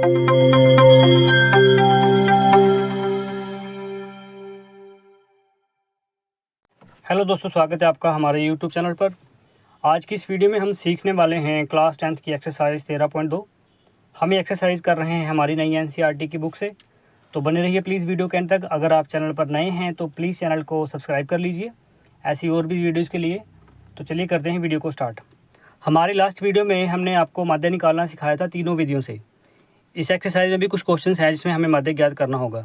Hello दोस्तों, स्वागत है आपका हमारे YouTube चैनल पर। आज की इस वीडियो में हम सीखने वाले हैं क्लास 10th की एक्सरसाइज 13.2। हम ये एक्सरसाइज कर रहे हैं हमारी नई NCERT की बुक से। तो बने रहिए प्लीज़ वीडियो के अंत तक। अगर आप चैनल पर नए हैं तो प्लीज़ चैनल को सब्सक्राइब कर लीजिए ऐसी और भी वीडियोज़ के लिए। तो चलिए करते हैं वीडियो को स्टार्ट। हमारी लास्ट वीडियो में हमने आपको माध्य निकालना सिखाया था तीनों विधियों से। इस एक्सरसाइज में भी कुछ क्वेश्चन हैं जिसमें हमें माध्य ज्ञात करना होगा।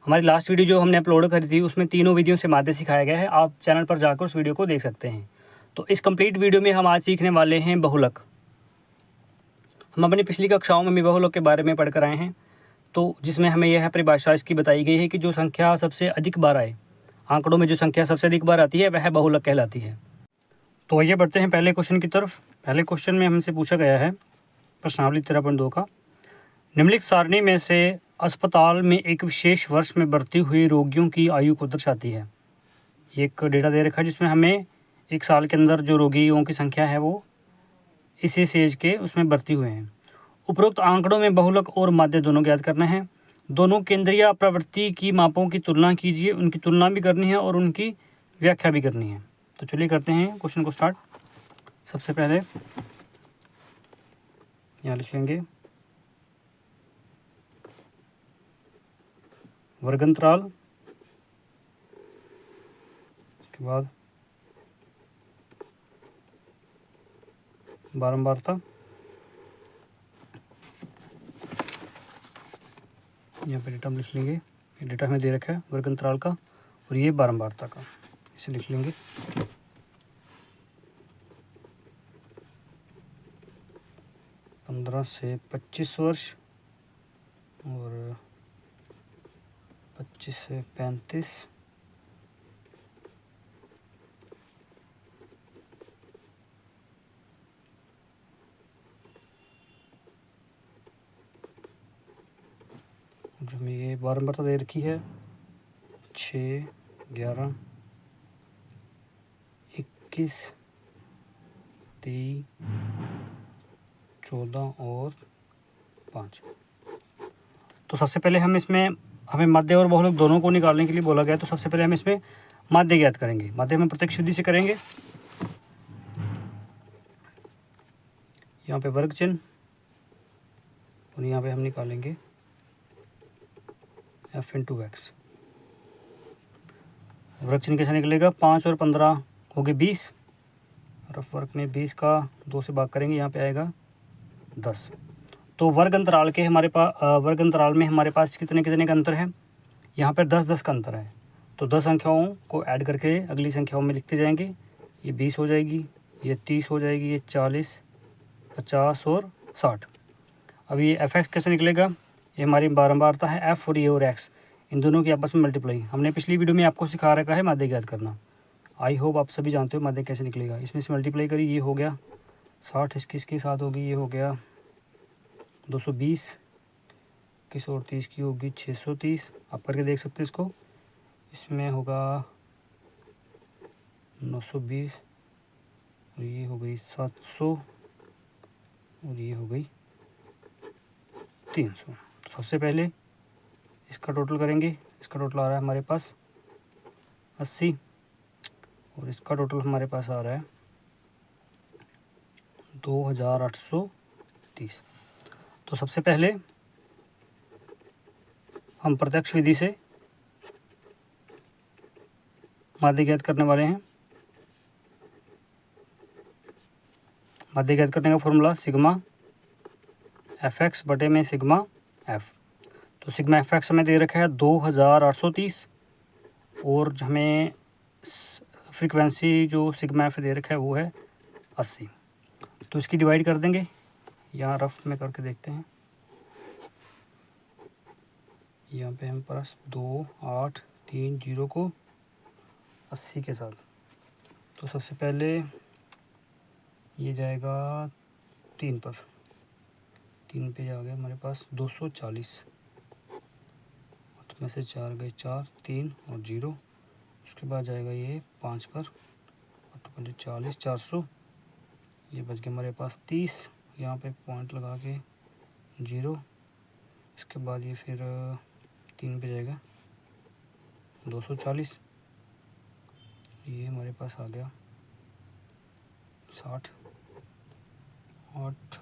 हमारी लास्ट वीडियो जो हमने अपलोड करी थी उसमें तीनों विधियों से माध्य सिखाया गया है। आप चैनल पर जाकर उस वीडियो को देख सकते हैं। तो इस कंप्लीट वीडियो में हम आज सीखने वाले हैं बहुलक। हम अपनी पिछली कक्षाओं में भी बहुलक के बारे में पढ़कर आए हैं, तो जिसमें हमें यह परिभाषा इसकी बताई गई है कि जो संख्या सबसे अधिक बार आए, आंकड़ों में जो संख्या सबसे अधिक बार आती है वह बहुलक कहलाती है। तो आइए बढ़ते हैं पहले क्वेश्चन की तरफ। पहले क्वेश्चन में हमसे पूछा गया है प्रश्नावली 13.2 का, निम्नलिखित सारणी में से अस्पताल में एक विशेष वर्ष में भर्ती हुए रोगियों की आयु को दर्शाती है। ये एक डेटा दे रखा है जिसमें हमें एक साल के अंदर जो रोगियों की संख्या है वो इस एज के उसमें भर्ती हुए हैं। उपरोक्त आंकड़ों में बहुलक और माध्य दोनों ज्ञात करना है। दोनों केंद्रीय प्रवृत्ति की मापों की तुलना कीजिए। उनकी तुलना भी करनी है और उनकी व्याख्या भी करनी है। तो चलिए करते हैं क्वेश्चन को स्टार्ट। सबसे पहले यहाँ लिख लेंगे वर्गंतराल, उसके बाद बारंबारता, यहाँ पे डेटा हम लिख लेंगे। ये डेटा हमें दे रखा है वर्गंतराल का और ये बारंबारता का, इसे लिख लेंगे। पंद्रह से 25 वर्ष और 25 से 35, जो हमें ये बारंबारता दे रखी है 6, 11, 21, 23, 14 और 5। तो सबसे पहले हम इसमें हमें माध्य और बहुलक दोनों को निकालने के लिए बोला गया। तो सबसे पहले हम इसमें माध्य ज्ञात करेंगे। माध्य हम प्रत्यक्ष विधि से करेंगे। यहाँ पे वर्ग चिन्ह और यहाँ पे हम निकालेंगे f × x। वर्ग चिन्ह कैसे निकलेगा? 5 और 15 हो गए 20, और वर्ग में 20 का 2 से भाग करेंगे, यहाँ पे आएगा 10। तो वर्ग अंतराल के हमारे पास वर्ग अंतराल में हमारे पास कितने कितने का अंतर है? यहाँ पर 10-10 का अंतर है। तो 10 संख्याओं को ऐड करके अगली संख्याओं में लिखते जाएंगे। ये 20 हो जाएगी, ये 30 हो जाएगी, ये 40, 50 और 60। अब ये एफ एक्स कैसे निकलेगा? ये हमारी बारंबारता है एफ और ये और एक्स, इन दोनों की आपस में मल्टीप्लाई। हमने पिछली वीडियो में आपको सिखा रखा है माध्य ज्ञात करना। आई होप आप सभी जानते हो माध्य कैसे निकलेगा। इसमें से मल्टीप्लाई करी, ये हो गया 60, इसके साथ होगी, ये हो गया 220, किस और 30 की होगी 630। आप करके देख सकते हैं इसको। इसमें होगा 920 और ये हो गई 700 और ये हो गई 300। तो सबसे पहले इसका टोटल करेंगे। इसका टोटल आ रहा है हमारे पास 80 और इसका टोटल हमारे पास आ रहा है 2830। तो सबसे पहले हम प्रत्यक्ष विधि से माध्य ज्ञात करने वाले हैं। माध्य ज्ञात करने का फॉर्मूला सिग्मा एफ एक्स बटे में सिग्मा एफ। तो सिग्मा एफ एक्स हमें दे रखा है 2830 और हमें फ्रीक्वेंसी जो सिग्मा एफ दे रखा है वो है 80। तो इसकी डिवाइड कर देंगे। यहाँ रफ में करके देखते हैं। यहाँ पे हम पास 2, 8, 3, 0 को 80 के साथ। तो सबसे पहले ये जाएगा 3 पर, 3 पे आ गया हमारे पास 240, में से 4 गए 4, 3 और 0। उसके बाद जाएगा ये 5 पर, 40, 400, ये बच गया हमारे पास 30। यहाँ पे पॉइंट लगा के 0 इसके बाद ये फिर 3 पे जाएगा 240, ये हमारे पास आ गया 60, 8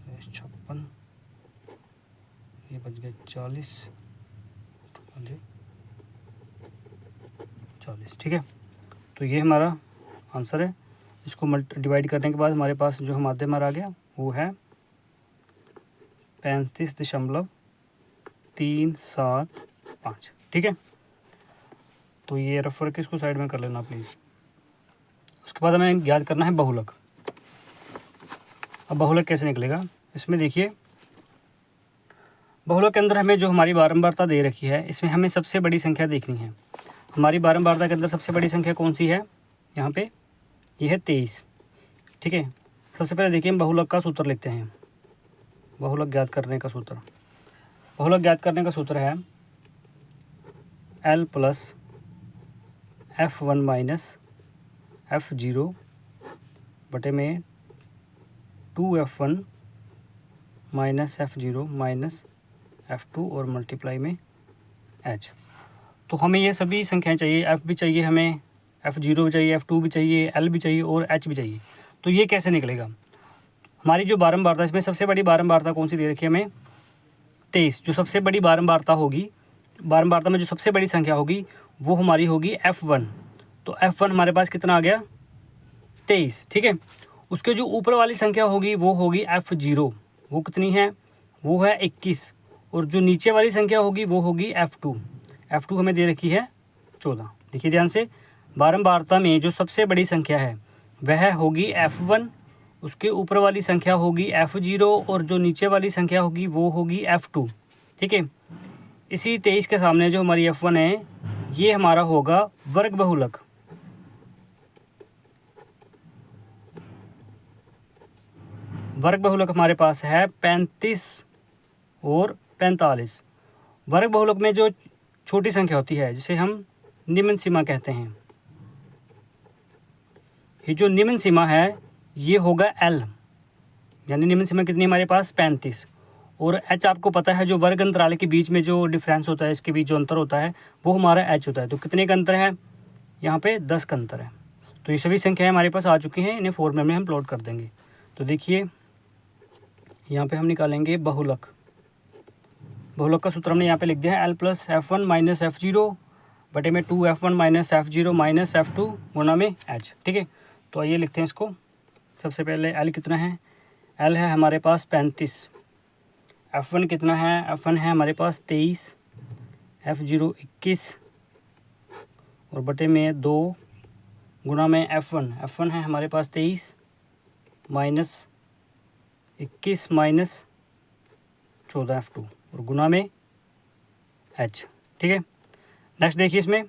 56, ये बच गया 40, 40। ठीक है, तो ये हमारा आंसर है। इसको डिवाइड करने के बाद हमारे पास जो माध्य हमारा आ गया वो है 35.375। ठीक है, तो ये रफ करके इसको साइड में कर लेना प्लीज़। उसके बाद हमें याद करना है बहुलक। अब बहुलक कैसे निकलेगा, इसमें देखिए बहुलक के अंदर हमें जो हमारी बारंबारता दे रखी है, इसमें हमें सबसे बड़ी संख्या देखनी है। हमारी बारंबारता के अंदर सबसे बड़ी संख्या कौन सी है, यहाँ पे ये है 23। ठीक है, सबसे पहले देखिए हम बहुलक का सूत्र लिखते हैं। बहुलक ज्ञात करने का सूत्र, बहुलक ज्ञात करने का सूत्र है L + F1 - F0 बटे में 2F1 - F0 - F2 और मल्टीप्लाई में H। तो हमें ये सभी संख्याएं चाहिए, F भी चाहिए हमें, F0 भी चाहिए, F2 भी चाहिए, L भी चाहिए और H भी चाहिए। तो ये कैसे निकलेगा, हमारी जो बारंबारता, इसमें सबसे बड़ी बारंबारता कौन सी दे रखी है हमें 23। जो सबसे बड़ी बारंबारता होगी, बारंबारता में जो सबसे बड़ी संख्या होगी वो हमारी होगी F1। तो F1 हमारे पास कितना आ गया 23। ठीक है, उसके जो ऊपर वाली संख्या होगी वो होगी F0, वो कितनी है, वो है 21। और जो नीचे वाली संख्या होगी वो होगी F2। F2 हमें दे रखी है 14। देखिए ध्यान से, बारंबारता में जो सबसे बड़ी संख्या है वह होगी F1, उसके ऊपर वाली संख्या होगी F0 और जो नीचे वाली संख्या होगी वो होगी F2। ठीक है, इसी 23 के सामने जो हमारी F1 है ये हमारा होगा वर्ग बहुलक। वर्ग बहुलक हमारे पास है 35 और 45। वर्ग बहुलक में जो छोटी संख्या होती है जिसे हम निम्न सीमा कहते हैं, ये जो निम्न सीमा है ये होगा L, यानी निम्न सीमा कितनी हमारे पास 35। और H आपको पता है, जो वर्ग अंतराल के बीच में जो डिफरेंस होता है, इसके बीच जो अंतर होता है वो हमारा H होता है। तो कितने का अंतर है, यहाँ पे 10 का अंतर है। तो ये सभी संख्याएं हमारे पास आ चुकी हैं, इन्हें फॉर्मूले में हम प्लॉट कर देंगे। तो देखिए यहाँ पे हम निकालेंगे बहुलक। बहुलक का सूत्र हमने यहाँ पे लिख दिया है L + F1 - F0 बटे में 2F1 - F0 - F2 गुना में H। ठीक है, तो आइए लिखते हैं इसको। सबसे पहले L कितना है, L है हमारे पास 35, F1 कितना है, F1 है हमारे पास 23, F0 21 और बटे में 2 गुना में F1 है हमारे पास 23 -21 -14 F2 और गुना में H। ठीक है, नेक्स्ट देखिए, इसमें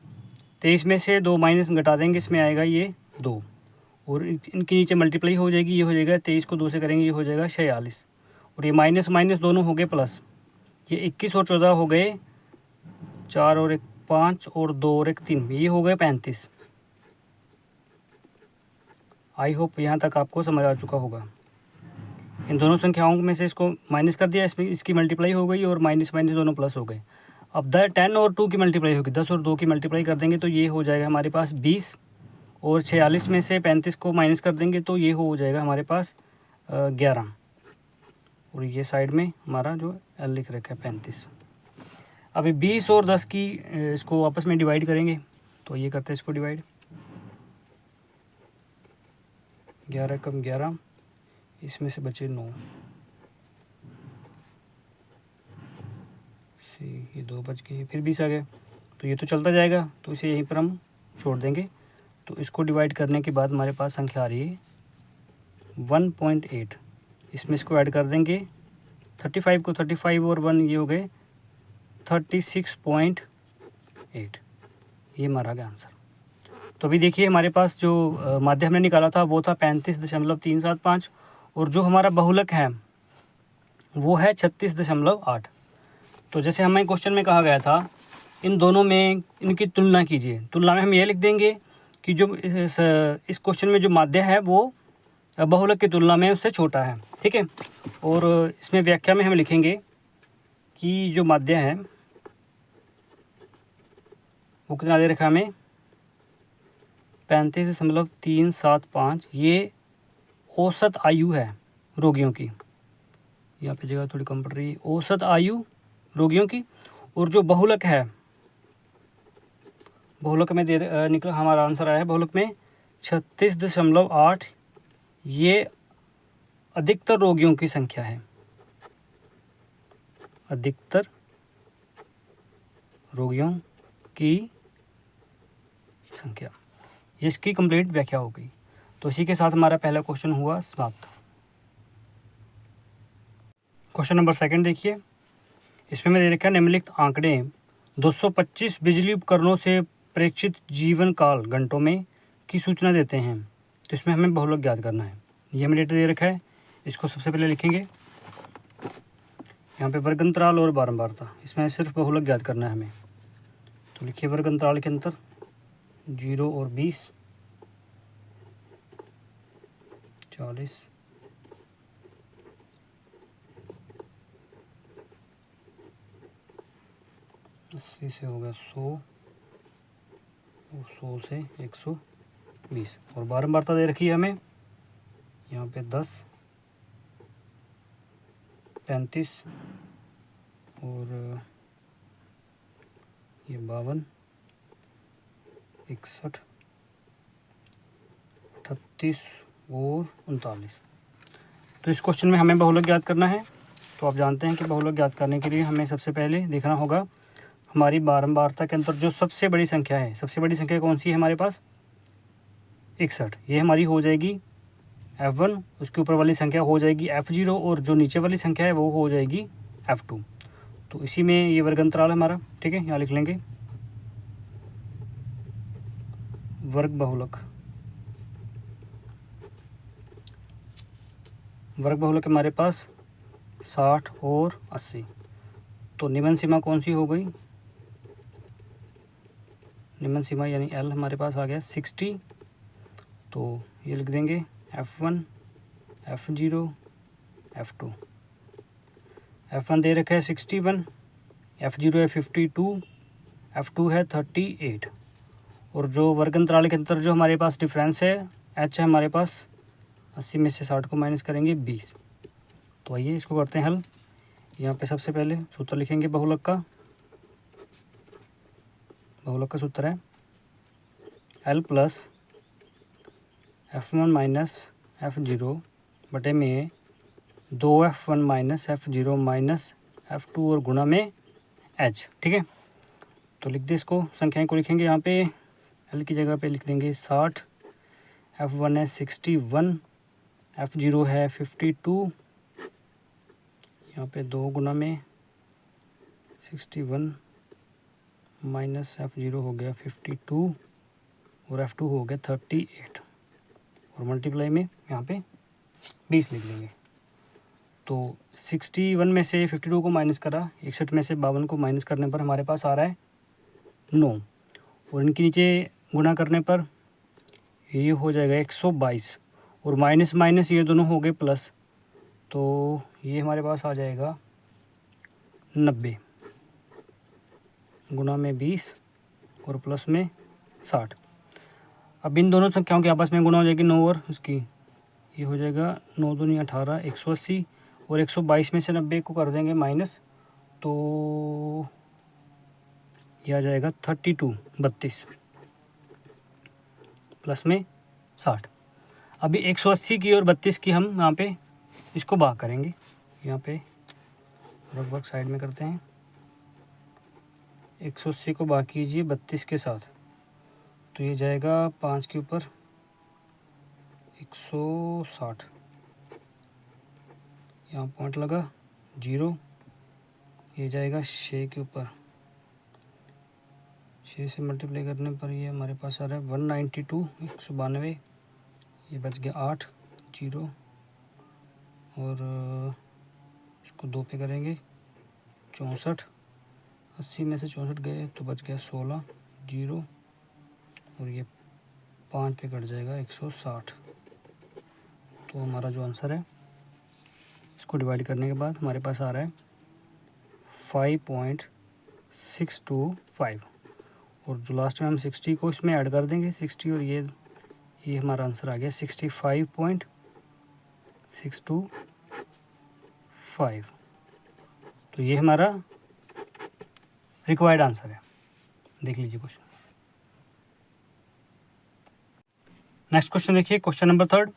23 में से 2 माइनस घटा देंगे, इसमें आएगा ये 2 और इनके नीचे मल्टीप्लाई हो जाएगी, ये हो जाएगा 23 को 2 से करेंगे, ये हो जाएगा 46 और ये माइनस माइनस दोनों हो गए प्लस, ये 21 और 14 हो गए 4 और 1 5 और 2 और 1 3, ये हो गए 35। आई होप यहाँ तक आपको समझ आ चुका होगा। इन दोनों संख्याओं में से इसको माइनस कर दिया, इसमें इसकी मल्टीप्लाई हो गई और माइनस माइनस दोनों प्लस हो गए। अब 10 और 2 की मल्टीप्लाई होगी, 10 और 2 की मल्टीप्लाई कर देंगे तो ये हो जाएगा हमारे पास 20 और 46 में से 35 को माइनस कर देंगे तो ये हो जाएगा हमारे पास 11 और ये साइड में हमारा जो L लिख रखा है 35। अभी 20 और 10 की इसको आपस में डिवाइड करेंगे, तो ये करते हैं इसको डिवाइड। 11 कम 11, इसमें से बचे 9, ये 2 बच गए, फिर 20 आ गए, तो ये तो चलता जाएगा, तो इसे यहीं पर हम छोड़ देंगे। तो इसको डिवाइड करने के बाद हमारे पास संख्या आ रही है 1.8, इसमें इसको ऐड कर देंगे 35 को, 35 और 1 ये हो गए 36.8, ये हमारा गया आंसर। तो अभी देखिए हमारे पास जो माध्य हमने निकाला था वो था 35.375 और जो हमारा बहुलक है वो है 36.8। तो जैसे हमें क्वेश्चन में कहा गया था इन दोनों में इनकी तुलना कीजिए। तुलना में हम ये लिख देंगे कि जो इस क्वेश्चन में जो माध्य है वो बहुलक की तुलना में उससे छोटा है। ठीक है, और इसमें व्याख्या में हम लिखेंगे कि जो माध्य है वो कितना दे रखा है हमें, 35.375, ये औसत आयु है रोगियों की। यहाँ पे जगह थोड़ी कम पड़ रही है, औसत आयु रोगियों की। और जो बहुलक है, बहुलक में निकला हमारा आंसर आया है बहुलक में 36.8, ये अधिकतर रोगियों की संख्या है, अधिकतर रोगियों की संख्या। ये इसकी कंप्लीट व्याख्या हो गई। तो इसी के साथ हमारा पहला क्वेश्चन हुआ समाप्त। क्वेश्चन नंबर 2 देखिए, इसमें मैं दे रखा है निम्नलिखित आंकड़े 225 बिजली उपकरणों से प्रेक्षित जीवन काल घंटों में की सूचना देते हैं। तो इसमें हमें बहुलक ज्ञात करना है। ये हमें डेटा दे रखा है, इसको सबसे पहले लिखेंगे। यहाँ पे वर्ग अंतराल और बारंबारता, इसमें सिर्फ बहुलक ज्ञात करना है हमें। तो लिखिए वर्ग अंतराल के अंतर 0 और 20, 40, 80 से हो गया 100 और 100 से 120। और बारंबारता दे रखी है हमें यहाँ पे 10, 35 और ये 52, 61, 38 और 39। तो इस क्वेश्चन में हमें बहुलक ज्ञात करना है। तो आप जानते हैं कि बहुलक ज्ञात करने के लिए हमें सबसे पहले देखना होगा हमारी बारंबारता के अंतर जो सबसे बड़ी संख्या है। सबसे बड़ी संख्या कौन सी है हमारे पास, 61। ये हमारी हो जाएगी F1, उसके ऊपर वाली संख्या हो जाएगी F0 और जो नीचे वाली संख्या है वो हो जाएगी F2। तो इसी में ये वर्ग अंतराल है हमारा। ठीक है, यहाँ लिख लेंगे वर्ग बहुलक। वर्ग बहुलक हमारे पास 60 और 80। तो निम्न सीमा कौन सी हो गई, निम्न सीमा यानी L हमारे पास आ गया 60। तो ये लिख देंगे F1, F0, F2। F1 दे रखा है 61, F0 है 52, F2 है 38। और जो वर्ग अंतराल के अंतर जो हमारे पास डिफरेंस है H है हमारे पास 80 में से 60 को माइनस करेंगे 20। तो आइए इसको करते हैं हल। यहाँ पे सबसे पहले सूत्र लिखेंगे बहुलक का। बहुलक का सूत्र है L plus F1 minus F0 बटे में 2F1 minus F0 minus F2 और गुणा में H। ठीक है, तो लिख दे इसको, संख्याएं को लिखेंगे। यहाँ पे L की जगह पे लिख देंगे 60, F1 है 61, F0 है 52, यहाँ पे 2 गुना में 61 माइनस F0 हो गया 52 और F2 हो गया 38 और मल्टीप्लाई में यहाँ पे 20 लिख लेंगे। तो 61 में से 52 को माइनस करा, 61 में से 52 को माइनस करने पर हमारे पास आ रहा है 9 और इनके नीचे गुणा करने पर ये हो जाएगा 122 और माइनस माइनस ये दोनों हो गए प्लस, तो ये हमारे पास आ जाएगा 90 गुणा में 20 और प्लस में 60। अब इन दोनों संख्याओं के आपस में गुणा हो जाएगी 9 और उसकी, ये हो जाएगा 9 दूनी 18, 180 और 122 में से 90 को कर देंगे माइनस, तो ये आ जाएगा 32 प्लस में 60। अभी 180 की और 32 की हम यहाँ पे इसको भाग करेंगे। यहाँ पे लगभग साइड में करते हैं, 180 को भाग कीजिए 32 के साथ, तो ये जाएगा 5 के ऊपर 160, यहाँ पॉइंट लगा 0, ये जाएगा 6 के ऊपर, 6 से मल्टीप्लाई करने पर ये हमारे पास आ रहा है 192, 192, ये बच गया 8 0 और इसको 2 पे करेंगे 64, 80 में से 64 गए तो बच गया 16 0 और ये 5 पे कट जाएगा 160। तो तो हमारा जो आंसर है इसको डिवाइड करने के बाद हमारे पास आ रहा है 5.625 और जो लास्ट में हम 60 को इसमें ऐड कर देंगे 60 और ये हमारा आंसर आ गया 65.625। तो ये हमारा रिक्वायर्ड आंसर है। देख लीजिए क्वेश्चन। नेक्स्ट क्वेश्चन देखिए, क्वेश्चन नंबर 3।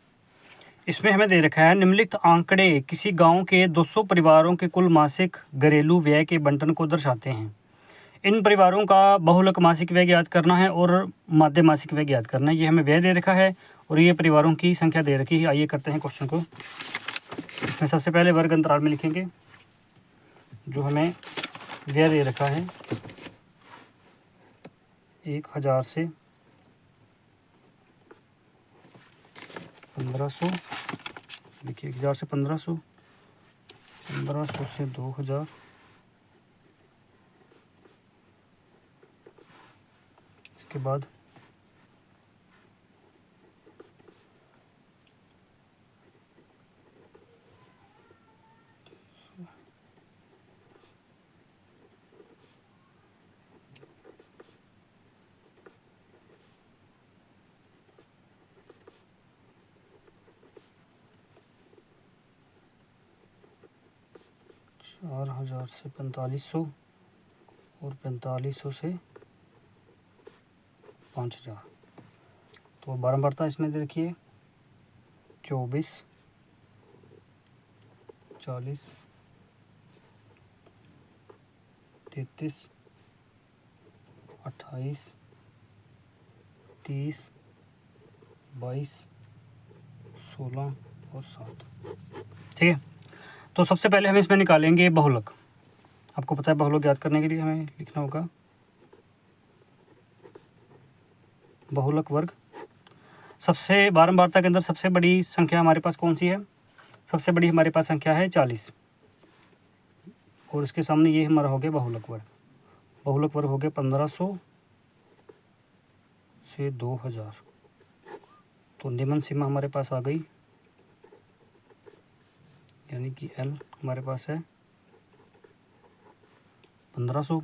इसमें हमें दे रखा है निम्नलिखित आंकड़े किसी गांव के 200 परिवारों के कुल मासिक घरेलू व्यय के बंटन को दर्शाते हैं। इन परिवारों का बहुलक मासिक व्यय ज्ञात करना है और माध्य मासिक व्यय ज्ञात करना है। ये हमें व्यय दे रखा है और ये परिवारों की संख्या दे रखी है। आइए करते हैं क्वेश्चन को। इसमें सबसे पहले वर्ग अंतराल में लिखेंगे जो हमें व्यय दे रखा है 1000 से 1500। देखिए 1000 से 1500, 1500 से 2000, इसके बाद 4000 से 4500 और 4500 से 5000। तो बारंबारता इसमें देखिए 24, 40, 33, 28, 30, 22, 16 और 7। ठीक है। तो सबसे पहले हम इसमें निकालेंगे बहुलक। आपको पता है बहुलक ज्ञात करने के लिए हमें लिखना होगा बहुलक वर्ग। सबसे बारंबारता के अंदर सबसे बड़ी संख्या हमारे पास कौन सी है? सबसे बड़ी हमारे पास संख्या है 40 और इसके सामने ये हमारा हो गया बहुलक वर्ग। बहुलक वर्ग हो गया 1500 से 2000। तो निम्न सीमा हमारे पास आ गई, यानी कि L हमारे पास है 1500 और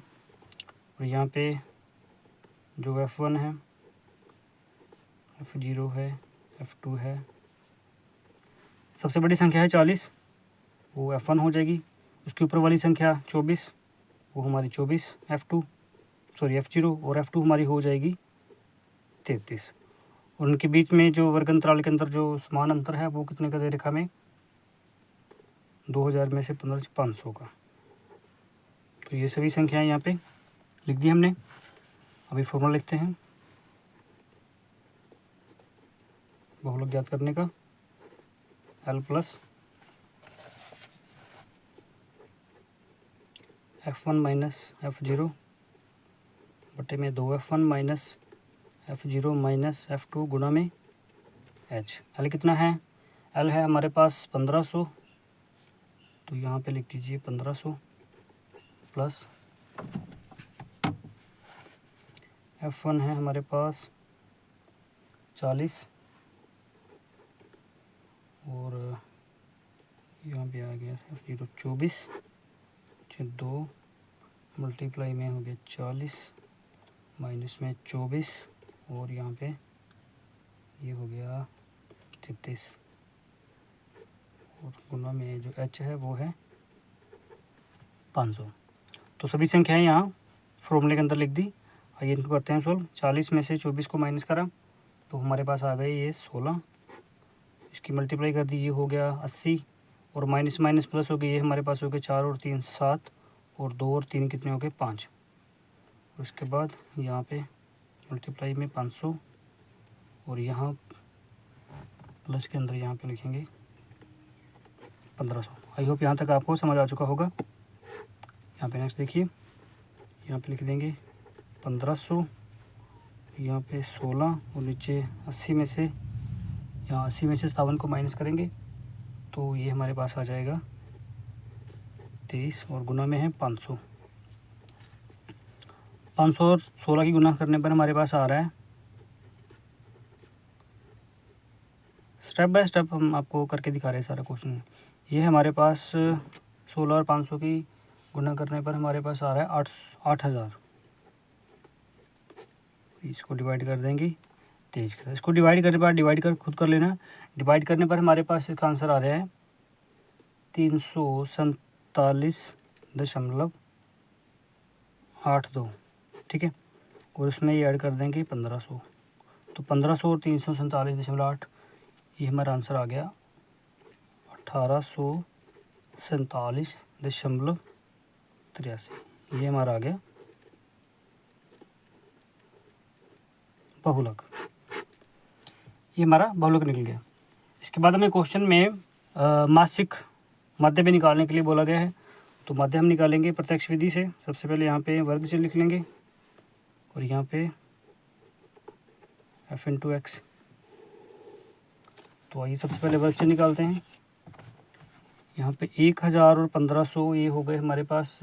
यहाँ पे जो F1 है, F0 है, F2 है, सबसे बड़ी संख्या है 40, वो F1 हो जाएगी। उसके ऊपर वाली संख्या 24, वो हमारी 24 F0 और F2 हमारी हो जाएगी 33। और उनके बीच में जो वर्ग अंतराल के अंदर जो समान अंतर है वो कितने का दे रखा में 2000 में से 15 से 500 का। तो ये सभी संख्याएं यहाँ पे लिख दी हमने। अभी फॉर्मूला लिखते हैं बहुलक ज्ञात करने का। L plus F1 minus F0 बटे में 2F1 minus F0 minus F2 गुणा में H। L कितना है? L है हमारे पास 1500, तो यहाँ पे लिख दीजिए 1500 प्लस F1 है हमारे पास 40 और यहाँ पे आ गया F0 24, 2 मल्टीप्लाई में हो गया 40 माइनस में 24 और यहाँ पे ये हो गया 33 और गुना में जो H है वो है 500। तो सभी संख्याएं यहाँ फॉर्मूले के अंदर लिख दी। आइए इनको करते हैं सॉल्व। 40 में से 24 को माइनस करा तो हमारे पास आ गए ये 16, इसकी मल्टीप्लाई कर दी, ये हो गया 80 और माइनस माइनस प्लस हो गया, ये हमारे पास हो गया 4 और 3 7 और 2 और 3 कितने हो गए 5। और उसके बाद यहाँ पे मल्टीप्लाई में 500 और यहाँ प्लस के अंदर यहाँ पे लिखेंगे 1500। आई होप यहाँ तक आपको समझ आ चुका होगा। यहाँ पे नेक्स्ट देखिए, यहाँ पे लिख देंगे 1500, यहाँ पे 16 और नीचे 80 में से, यहाँ 80 में से 57 को माइनस करेंगे तो ये हमारे पास आ जाएगा 23 और गुना में है 500। 500 और 16 की गुना करने पर हमारे पास आ रहा है स्टेप बाय स्टेप हम आपको करके दिखा रहे हैं सारा क्वेश्चन। ये हमारे पास 16 और 500 की गुणा करने पर हमारे पास आ रहा है 8,000। इसको डिवाइड कर देंगे 23 के साथ। इसको डिवाइड करने पर डिवाइड कर खुद कर लेना। डिवाइड करने पर हमारे पास इसका आंसर आ रहा है 347.82, ठीक है। और उसमें ये ऐड कर देंगे 1500, तो 1500 और 347.8, ये हमारा आंसर आ गया 1847.83। ये हमारा आ गया बहुलक। ये हमारा बहुलक निकल गया। इसके बाद हमें क्वेश्चन में मासिक मध्य भी निकालने के लिए बोला गया है। तो मध्य हम निकालेंगे प्रत्यक्ष विधि से। सबसे पहले यहाँ पे वर्ग से लिख लेंगे और यहाँ पे f इंटू एक्स। तो आइए सबसे पहले वर्ग से निकालते हैं। यहाँ पे 1000 और 1500 ये हो गए हमारे पास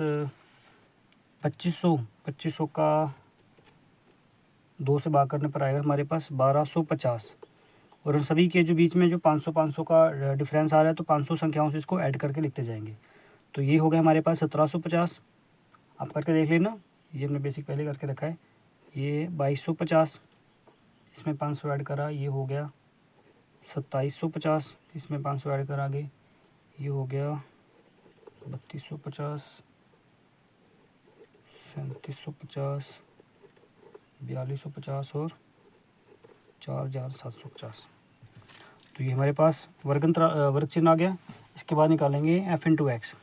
2500 का 2 से भाग करने पर आएगा हमारे पास 1250। और उन सभी के जो बीच में जो 500 का डिफरेंस आ रहा है, तो 500 संख्याओं से इसको ऐड करके लिखते जाएंगे। तो ये हो गया हमारे पास 1750। आप करके देख लेना, ये हमने बेसिक पहले करके रखा है। ये 2250, इसमें 500 ऐड करा, ये हो गया 2750। इसमें 500 ऐड करा आगे, ये हो गया 3250, 3750, 4250 और 4750। तो ये हमारे पास वर्ग चिन्ह आ गया। इसके बाद निकालेंगे f इंटू एक्स,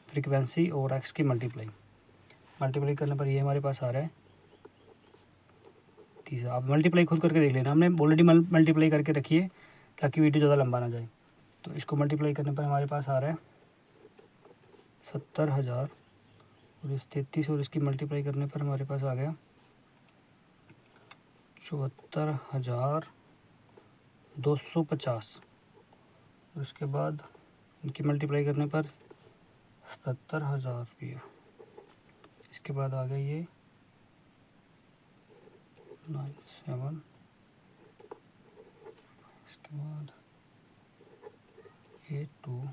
फ्रीक्वेंसी और x की मल्टीप्लाई करने पर ये हमारे पास आ रहा है 30। आप मल्टीप्लाई खुद करके देख लेना, हमने ऑलरेडी मल्टीप्लाई करके रखी है ताकि वीडियो ज़्यादा लंबा ना जाए। तो इसको मल्टीप्लाई करने पर हमारे पास आ रहा है 70,000 और इस 33 और इसकी मल्टीप्लाई करने पर हमारे पास आ गया 74,250। और उसके बाद इनकी मल्टीप्लाई करने पर 77,000 रुपया। इसके बाद आ गया ये 97, इसके बाद ये 2,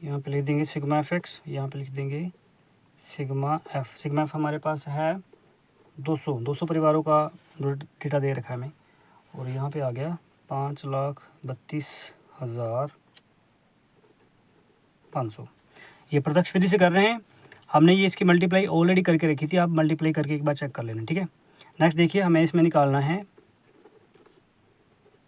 यहाँ पे लिख देंगे सिग्मा एफ एक्स, यहाँ पे लिख देंगे सिग्मा एफ। सिग्मा एफ हमारे पास है 200 परिवारों का डेटा दे रखा है हमें। और यहाँ पे आ गया 5,32,500। ये प्रत्यक्ष विधि से कर रहे हैं। हमने ये इसकी मल्टीप्लाई ऑलरेडी करके रखी थी, आप मल्टीप्लाई करके एक बार चेक कर लेना, ठीक है। नेक्स्ट देखिए, हमें इसमें निकालना है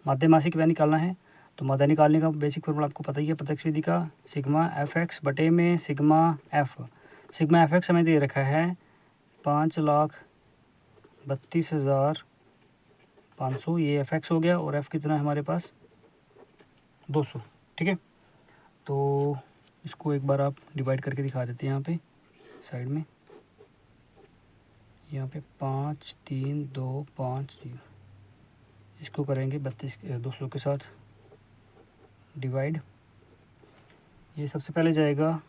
माध्य मासिक व्यय निकालना है। तो माध्य निकालने का बेसिक फॉर्मूला आपको पता ही है प्रत्यक्ष विधि का, सिग्मा एफ एक्स बटे में sigma F. Sigma F x हमें दे रखा है 5,32,500, ये एफ एक्स हो गया। और एफ कितना है हमारे पास 200, ठीक है। तो इसको एक बार आप डिवाइड करके दिखा देते हैं यहाँ पे साइड में। यहाँ पे 5, 3, 2, 5, 3, इसको करेंगे 200 के साथ डिवाइड। ये सबसे पहले जाएगा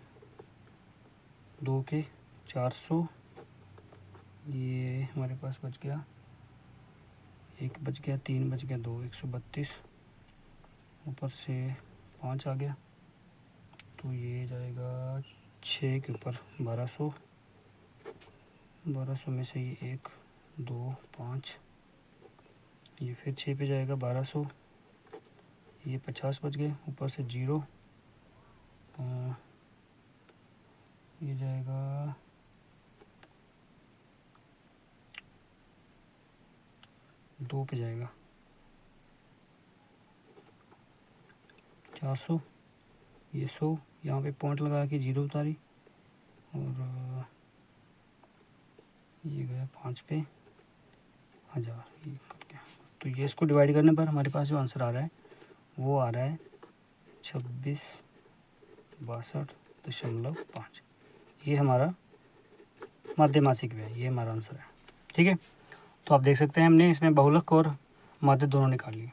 2 के 400, ये हमारे पास बच गया 1 बच गया, 3 बच गया, 2, 132, ऊपर से 5 आ गया। तो ये जाएगा 6 के ऊपर 1200, 1200 में से ये 1, 2, 5, ये फिर 6 पे जाएगा 1200, ये 50 बच गए, ऊपर से 0, ये जाएगा 2 पे जाएगा 400, ये 100, यहाँ पे पॉइंट लगा के 0 उतारी, और ये गया 5 पे 1000, ये कट गया। तो ये इसको डिवाइड करने पर हमारे पास जो आंसर आ रहा है वो आ रहा है 26,62.5। ये हमारा माध्य मासिक व्यय, ये हमारा आंसर है, ठीक है। तो आप देख सकते हैं हमने इसमें बहुलक और माध्य दोनों निकाल लिए।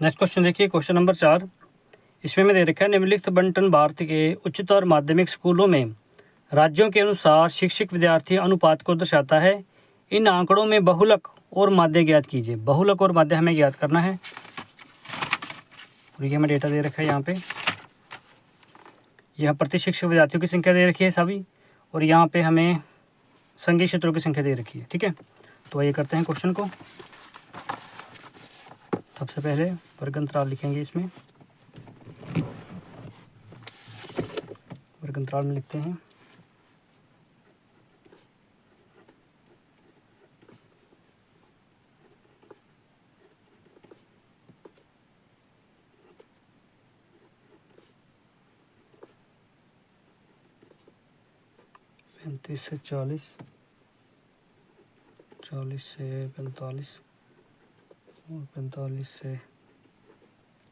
नेक्स्ट क्वेश्चन देखिए, क्वेश्चन नंबर 4। इसमें मैं दे रखा है निम्नलिखित बंटन भारत के उच्चतर माध्यमिक स्कूलों में राज्यों के अनुसार शिक्षक विद्यार्थी अनुपात को दर्शाता है। इन आंकड़ों में बहुलक और माध्य ज्ञात कीजिए। बहुलक और माध्य हमें ज्ञात करना है और ये हमें डेटा दे रखा है यहाँ पे। यहाँ प्रति शिक्षक विद्यार्थियों की संख्या दे रखी है सभी, और यहाँ पे हमें संघीय क्षेत्रों की संख्या दे रखी है। ठीक है, तो ये करते हैं क्वेश्चन को। सबसे पहले वर्ग अंतराल लिखेंगे, इसमें वर्ग अंतराल में लिखते हैं 35 से 40, 40 से 45 और 45 से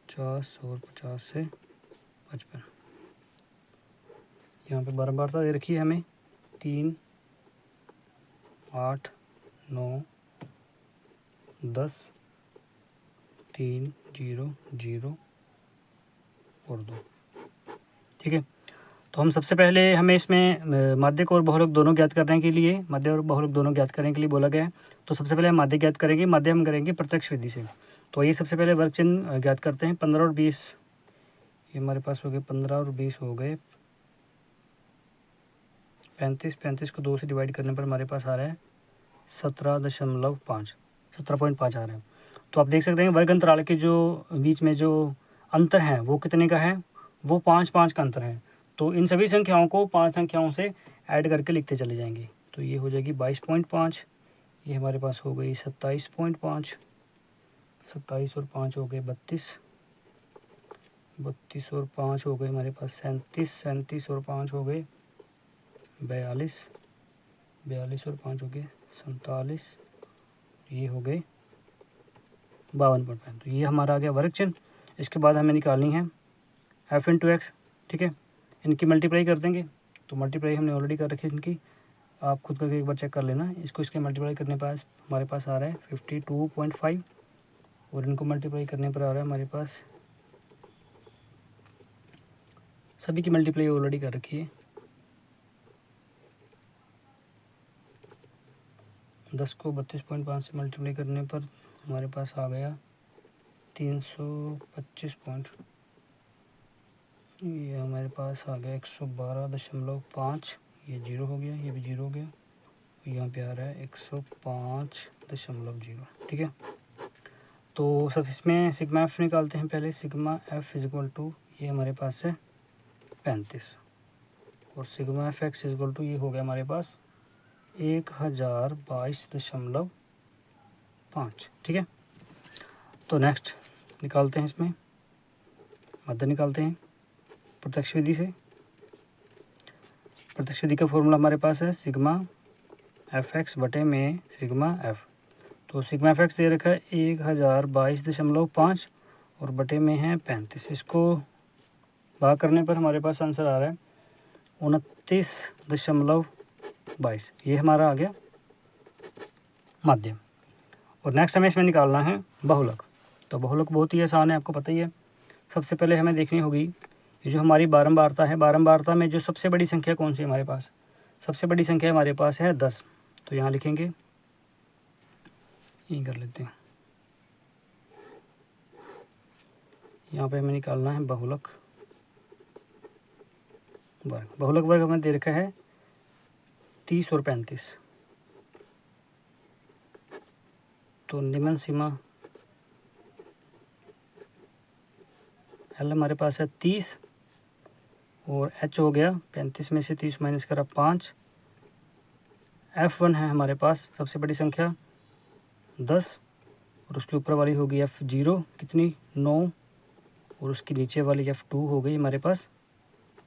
50 और 50 से 55। यहाँ पे बारंबारता दे रखी है हमें 3, 8, 9, 10, 3, 0, 0 और 2। ठीक है, तो हम सबसे पहले हमें इसमें माध्यक और बहुलक दोनों ज्ञात करने के लिए, माध्य और बहुलक दोनों ज्ञात करने के लिए बोला गया है। तो सबसे पहले हम माध्य ज्ञात करेंगे, माध्य हम करेंगे प्रत्यक्ष विधि से। तो ये सबसे पहले वर्ग चिन्ह ज्ञात करते हैं। 15 और 20 ये हमारे पास हो गए, 15 और 20 हो गए 35। 35 को 2 से डिवाइड करने पर हमारे पास आ रहा है 17.5 आ रहा है। तो आप देख सकते हैं वर्ग अंतराल के जो बीच में जो अंतर है वो कितने का है, वो 5-5 का अंतर है। तो इन सभी संख्याओं को 5 संख्याओं से ऐड करके लिखते चले जाएंगे। तो ये हो जाएगी 22.5, ये हमारे पास हो गई 27.5, 27 और 5 हो गए 32, 32 और 5 हो गए हमारे पास 37, 37 और 5 हो गए 42, 42 और 5 हो गए 47, ये हो गए 52.5। तो ये हमारा आ गया वर्ग चिन्ह। इसके बाद हमें निकालनी है f इंटू एक्स। ठीक है, इनकी मल्टीप्लाई कर देंगे। तो मल्टीप्लाई हमने ऑलरेडी कर रखी है इनकी, आप खुद करके एक बार चेक कर लेना। इसको इसके मल्टीप्लाई करने पर हमारे पास आ रहा है 52.5 और इनको मल्टीप्लाई करने पर आ रहा है हमारे पास, सभी की मल्टीप्लाई ऑलरेडी कर रखी है। 10 को 32.5 से मल्टीप्लाई करने पर हमारे पास आ गया 325 पॉइंट, ये हमारे पास आ गया 112.5। ये 0 हो गया, ये भी 0 हो गया, यहाँ पे आ रहा है 105.0। ठीक है, तो सब इसमें सिग्मा एफ निकालते हैं पहले। सिग्मा एफ इजक्वल टू ये हमारे पास है 35 और sigma F X is equal to ये हो गया हमारे पास 1022.5। ठीक है, तो नेक्स्ट निकालते हैं, इसमें मध्य निकालते हैं प्रत्यक्ष विधि से। प्रत्यक्ष विधि का फॉर्मूला हमारे पास है सिग्मा एफ एक्स बटे में सिग्मा एफ। तो सिग्मा एफ एक्स दे रखा है 1022.5 और बटे में है 35। इसको भाग करने पर हमारे पास आंसर आ रहा है 29.22। ये हमारा आ गया माध्यम। और नेक्स्ट हमें इसमें निकालना है बहुलक। तो बहुलक बहुत ही आसान है, आपको पता ही है। सबसे पहले हमें देखनी होगी ये जो हमारी बारंबारता है, बारंबारता में जो सबसे बड़ी संख्या कौन सी है हमारे पास, सबसे बड़ी संख्या हमारे पास है 10। तो यहाँ लिखेंगे, यही कर लेते हैं। यहाँ पे हमें निकालना है बहुलक वर्ग। बहुलक वर्ग हमें दे रखा है 30 और 35। तो निम्न सीमा एल हमारे पास है 30 और एच हो गया 35 में से 30 माइनस करा 5। F1 है हमारे पास सबसे बड़ी संख्या 10 और उसके ऊपर वाली होगी F0 कितनी 9 और उसकी नीचे वाली F2 हो गई हमारे पास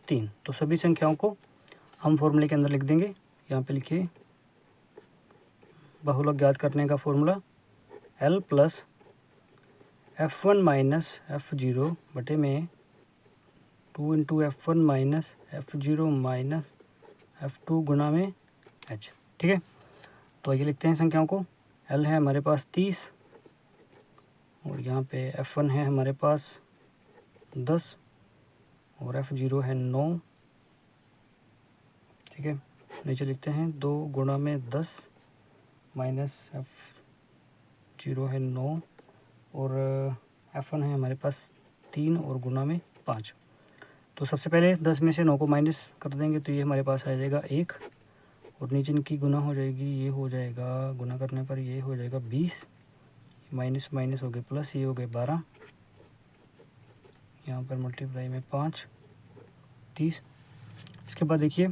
3। तो सभी संख्याओं को हम फॉर्मूले के अंदर लिख देंगे। यहाँ पे लिखिए बहुलक ज्ञात करने का formula L plus F1 minus F0 बटे में 2 into F1 minus F0 minus F2 गुना में H। ठीक है, तो आइए लिखते हैं संख्याओं को। L है हमारे पास 30 और यहाँ पे F1 है हमारे पास 10 और F0 है 9। ठीक है, नीचे लिखते हैं 2 गुणा में 10 माइनस F0 है 9 और F1 है हमारे पास 3 और गुणा में 5। तो सबसे पहले 10 में से 9 को माइनस कर देंगे तो ये हमारे पास आ जाएगा 1 और नीचे इनकी गुना हो जाएगी, ये हो जाएगा गुना करने पर ये हो जाएगा 20, माइनस माइनस हो गए प्लस, ये हो गए 12, यहाँ पर मल्टीप्लाई में 5 30। इसके बाद देखिए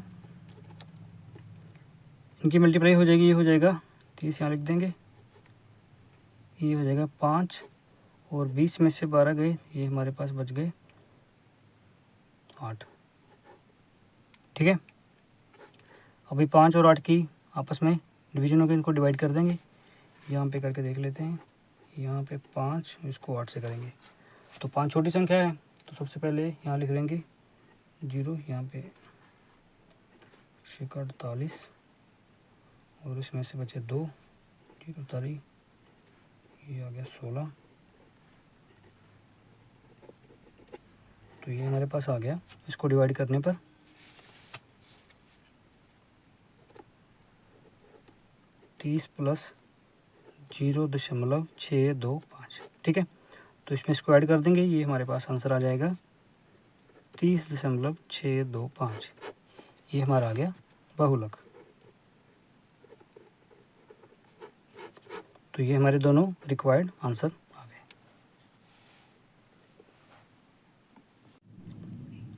इनकी मल्टीप्लाई हो जाएगी, ये हो जाएगा 30, यहाँ लिख देंगे, ये हो जाएगा 5 और 20 में से 12 गए, ये हमारे पास बच गए 8। ठीक है, अभी 5 और 8 की आपस में डिवीजन होकर इनको डिवाइड कर देंगे। यहाँ पे करके देख लेते हैं, यहाँ पे 5, इसको 8 से करेंगे तो 5 छोटी संख्या है तो सबसे पहले यहाँ लिख लेंगे 0, यहाँ पे 48 और इसमें से बचे 2, 0 तारी, ये आ गया 16। तो ये हमारे पास आ गया। इसको डिवाइड करने पर 30 प्लस 0.625। ठीक है, तो इसमें इसको ऐड कर देंगे, ये हमारे पास आंसर आ जाएगा 30.625। ये हमारा आ गया बहुलक। तो ये हमारे दोनों रिक्वायर्ड आंसर आ गए।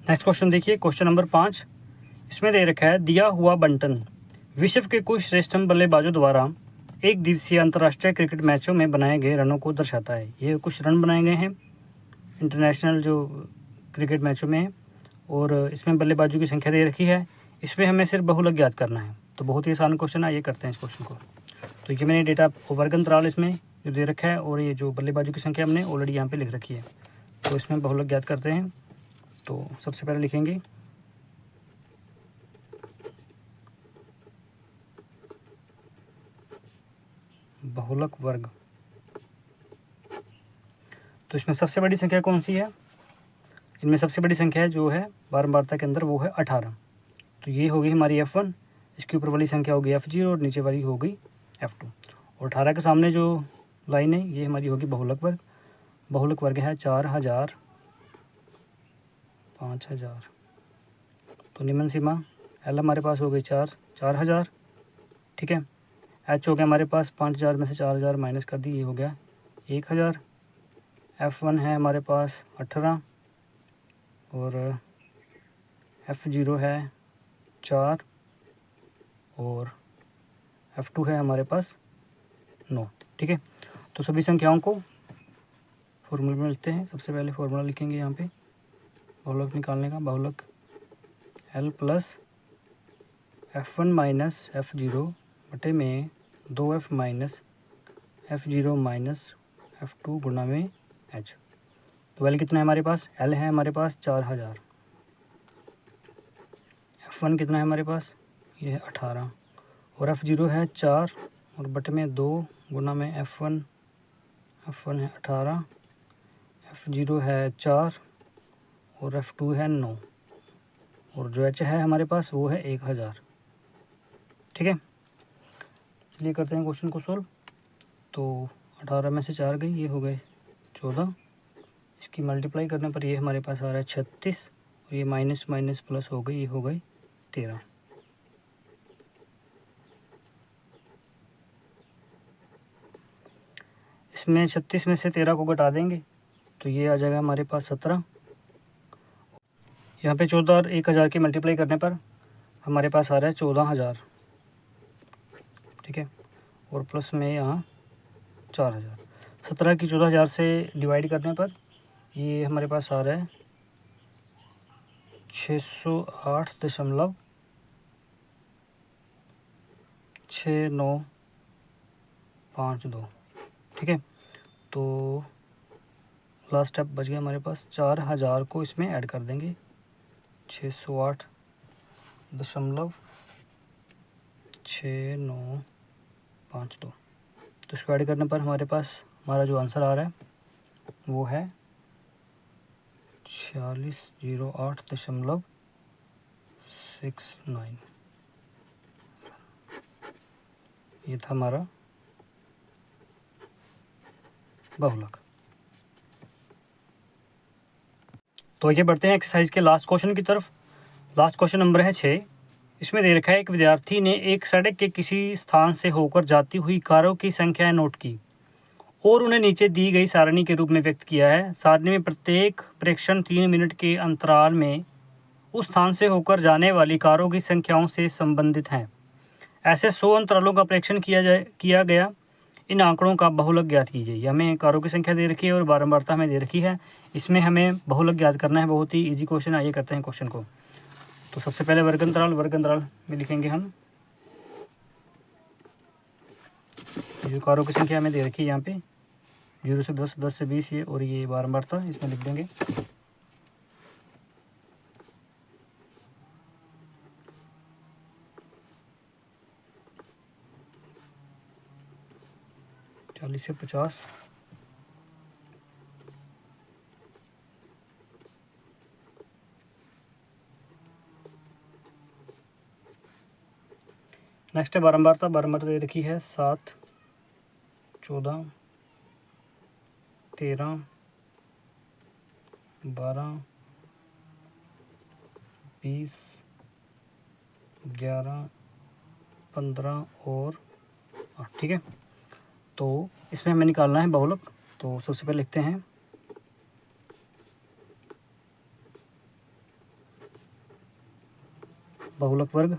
नेक्स्ट क्वेश्चन देखिए, क्वेश्चन नंबर 5। इसमें दे रखा है दिया हुआ बंटन विश्व के कुछ श्रेष्ठ बल्लेबाजों द्वारा एक दिवसीय अंतर्राष्ट्रीय क्रिकेट मैचों में बनाए गए रनों को दर्शाता है। ये कुछ रन बनाए गए हैं इंटरनेशनल जो क्रिकेट मैचों में और इसमें बल्लेबाजों की संख्या दे रखी है। इसमें हमें सिर्फ बहुलक याद करना है। तो बहुत ही आसान क्वेश्चन है, ये करते हैं इस क्वेश्चन को। तो ये मैंने डेटा वर्ग अंतराल इसमें जो दे रखा है और ये जो बल्लेबाजों की संख्या हमने ऑलरेडी यहाँ पे लिख रखी है। तो इसमें बहुलक याद करते हैं। तो सबसे पहले लिखेंगे बहुलक वर्ग। तो इसमें सबसे बड़ी संख्या कौन सी है? इनमें सबसे बड़ी संख्या जो है बारंबारता के अंदर वो है 18। तो ये होगी हमारी F1, इसके ऊपर वाली संख्या होगी F0 और नीचे वाली हो गई F2। और 18 के सामने जो लाइन है ये हमारी होगी बहुलक वर्ग। बहुलक वर्ग है 4000, 5000। तो निम्न सीमा L हमारे पास हो गई 4000। ठीक है, H हो गया हमारे पास 5000 में से 4000 माइनस कर दी, ये हो गया 1000। F1 है हमारे पास 18 और F0 है 4 और F2 है हमारे पास 9। ठीक है, तो सभी संख्याओं को फॉर्मूले में लिखते हैं। सबसे पहले फॉर्मूला लिखेंगे यहाँ पे बहुलक निकालने का। बहुलक L plus F1 minus F0 बटे में 2F minus F0 minus F2 गुना में H। तो L कितना है हमारे पास? L है हमारे पास 4000। F1 कितना है हमारे पास? ये है 18 और F0 है 4 और बटे में 2 गुना में F1 है 18, F0 है 4 और F2 है 9 और जो H है हमारे पास वो है 1000। ठीक है, चलिए करते हैं क्वेश्चन को सोल्व। तो 18 में से 4 गई, ये हो गए 14। इसकी मल्टीप्लाई करने पर ये हमारे पास आ रहा है 36 और ये माइनस माइनस प्लस हो गई, ये हो गई 13। इसमें 36 में से 13 को घटा देंगे तो ये आ जाएगा हमारे पास 17। यहाँ पे 14 और 1000 की मल्टीप्लाई करने पर हमारे पास आ रहा है 14000। ठीक है, और प्लस में यहाँ 4000। 17 की 14000 से डिवाइड करने पर ये हमारे पास आ रहा है 608.6952। ठीक है, तो लास्ट स्टेप बच गया हमारे पास। 4000 को इसमें ऐड कर देंगे 608.6952। तो इसको ऐड करने पर हमारे पास हमारा जो आंसर आ रहा है वो है 4008.69। ये था हमारा बहुलक। तो ये बढ़ते हैं एक्सरसाइज के लास्ट क्वेश्चन की तरफ। लास्ट क्वेश्चन नंबर है 6। इसमें दे रखा है एक विद्यार्थी ने एक सड़क के किसी स्थान से होकर जाती हुई कारों की संख्या नोट की और उन्हें नीचे दी गई सारणी के रूप में व्यक्त किया है। सारणी में प्रत्येक प्रेक्षण 3 मिनट के अंतराल में उस स्थान से होकर जाने वाली कारों की संख्याओं से संबंधित हैं। ऐसे 100 अंतरालों का प्रेक्षण किया गया। इन आंकड़ों का बहुलक ज्ञात कीजिए। हमें कारों की संख्या दे रखी है और बारंबारता हमें दे रखी है। इसमें हमें बहुलक ज्ञात करना है। बहुत ही इजी क्वेश्चन। आइए करते हैं क्वेश्चन को। तो सबसे पहले वर्ग अंतराल में लिखेंगे हम जो कारों की संख्या हमें दे रखी है यहाँ पे 0 से 10, 10 से 20 ये, और ये बारंबारता इसमें लिख देंगे। चालीस से 50, नेक्स्ट है बारंबारता दे रखी है 7, 14, 13, 12, 20, 11, 15 और 8। ठीक है, तो इसमें हमें निकालना है बहुलक। तो सबसे पहले लिखते हैं बहुलक वर्ग।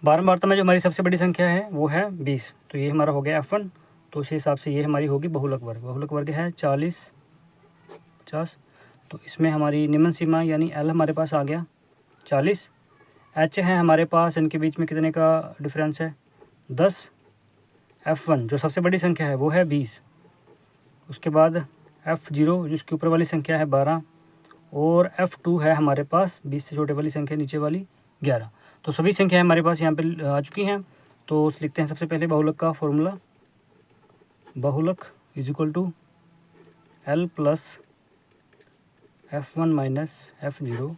बारंबारता में जो हमारी सबसे बड़ी संख्या है वो है 20, तो ये हमारा हो गया F1। तो इस हिसाब से ये हमारी होगी बहुलक वर्ग। बहुलक वर्ग है 40, 50। तो इसमें हमारी निम्न सीमा यानी L हमारे पास आ गया 40। H है हमारे पास, इनके बीच में कितने का डिफरेंस है 10। F1 जो सबसे बड़ी संख्या है वो है 20। उसके बाद F0 जिसके ऊपर वाली संख्या है 12, और F2 है हमारे पास 20 से छोटे वाली संख्या नीचे वाली 11। तो सभी संख्याएं हमारे पास यहाँ पे आ चुकी हैं। तो लिखते हैं सबसे पहले बहुलक का फॉर्मूला। बहुलक is equal to L plus F1 minus F0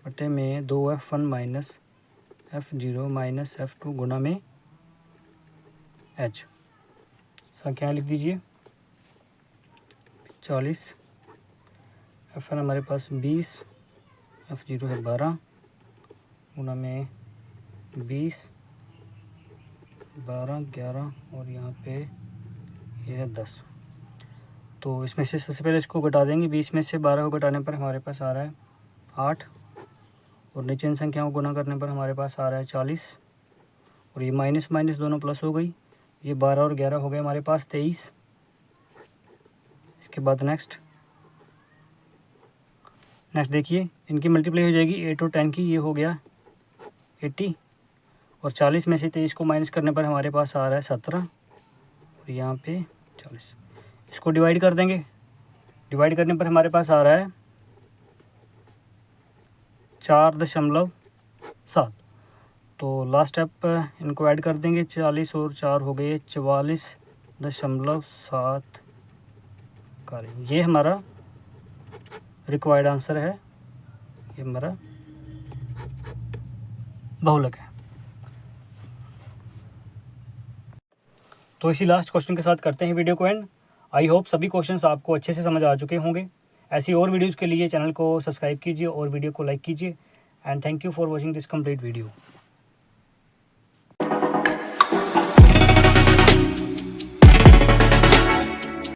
बटे में 2F1 minus F0 minus F2 गुना में H। संख्याएँ लिख दीजिए। 40, F1 हमारे पास 20, F0 है 12 गुना में 20, 12, 11 और यहाँ पे ये है 10। तो इसमें से सबसे पहले इसको घटा देंगे। 20 में से 12 को घटाने पर हमारे पास आ रहा है 8, और नीचे इन संख्याओं को गुना करने पर हमारे पास आ रहा है 40, और ये माइनस माइनस दोनों प्लस हो गई। ये 12 और 11 हो गए हमारे पास 23। इसके बाद नेक्स्ट देखिए, इनकी मल्टीप्लाई हो जाएगी 8 और 10 की, ये हो गया 80, और 40 में से 23 को माइनस करने पर हमारे पास आ रहा है 17, और यहाँ पे 40। इसको डिवाइड कर देंगे। डिवाइड करने पर हमारे पास आ रहा है 4.7। तो लास्ट स्टेप इनको ऐड कर देंगे। 40 और 4 हो गए 44.7 कार्य। ये हमारा रिक्वायर्ड आंसर है। ये हमारा बहुलक है। तो इसी लास्ट क्वेश्चन के साथ करते हैं वीडियो को एंड। आई होप सभी क्वेश्चंस आपको अच्छे से समझ आ चुके होंगे। ऐसी और वीडियोज़ के लिए चैनल को सब्सक्राइब कीजिए और वीडियो को लाइक कीजिए। And thank you for watching this complete video.